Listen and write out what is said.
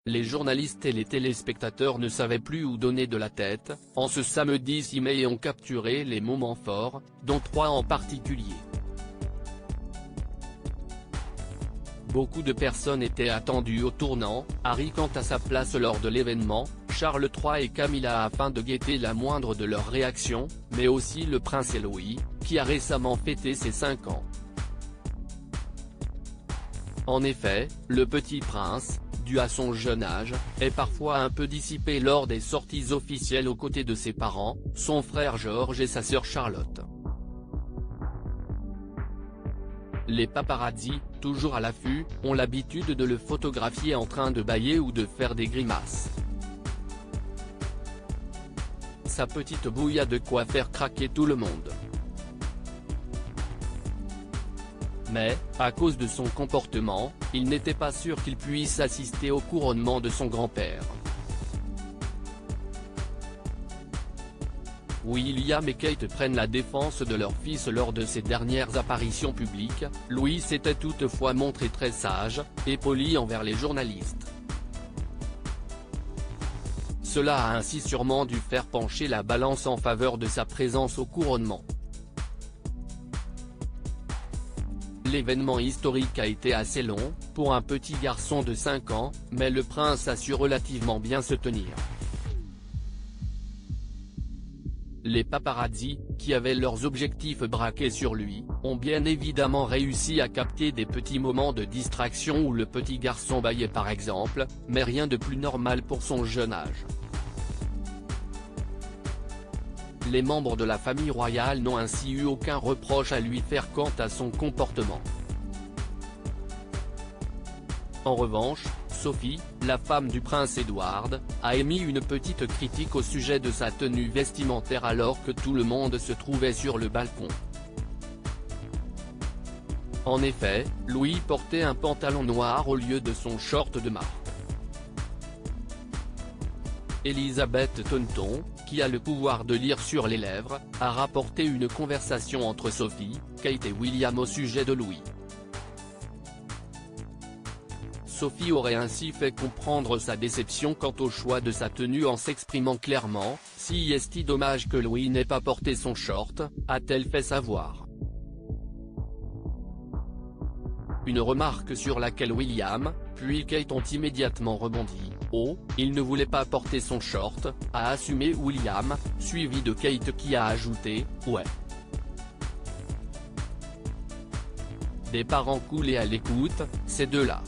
Les journalistes et les téléspectateurs ne savaient plus où donner de la tête. En ce samedi 6 mai ont capturé les moments forts, dont 3 en particulier. Beaucoup de personnes étaient attendues au tournant, Harry quant à sa place lors de l'événement, Charles III et Camilla afin de guetter la moindre de leurs réactions, mais aussi le prince Louis, qui a récemment fêté ses 5 ans. En effet, le petit prince, dû à son jeune âge, est parfois un peu dissipé lors des sorties officielles aux côtés de ses parents, son frère George et sa sœur Charlotte. Les paparazzi, toujours à l'affût, ont l'habitude de le photographier en train de bâiller ou de faire des grimaces. Sa petite bouille a de quoi faire craquer tout le monde. Mais, à cause de son comportement, il n'était pas sûr qu'il puisse assister au couronnement de son grand-père. William et Kate prennent la défense de leur fils lors de ses dernières apparitions publiques. Louis s'était toutefois montré très sage, et poli envers les journalistes. Cela a ainsi sûrement dû faire pencher la balance en faveur de sa présence au couronnement. L'événement historique a été assez long, pour un petit garçon de 5 ans, mais le prince a su relativement bien se tenir. Les paparazzi, qui avaient leurs objectifs braqués sur lui, ont bien évidemment réussi à capter des petits moments de distraction où le petit garçon bâillait par exemple, mais rien de plus normal pour son jeune âge. Les membres de la famille royale n'ont ainsi eu aucun reproche à lui faire quant à son comportement. En revanche, Sophie, la femme du prince Edward, a émis une petite critique au sujet de sa tenue vestimentaire alors que tout le monde se trouvait sur le balcon. En effet, Louis portait un pantalon noir au lieu de son short de marque. Elisabeth Tonton, qui a le pouvoir de lire sur les lèvres, a rapporté une conversation entre Sophie, Kate et William au sujet de Louis. Sophie aurait ainsi fait comprendre sa déception quant au choix de sa tenue en s'exprimant clairement, « Si est-il dommage que Louis n'ait pas porté son short », a-t-elle fait savoir. Une remarque sur laquelle William, puis Kate ont immédiatement rebondi. « Oh, il ne voulait pas porter son short », a assumé William, suivi de Kate qui a ajouté « Ouais ». Des parents cool et à l'écoute, ces deux-là.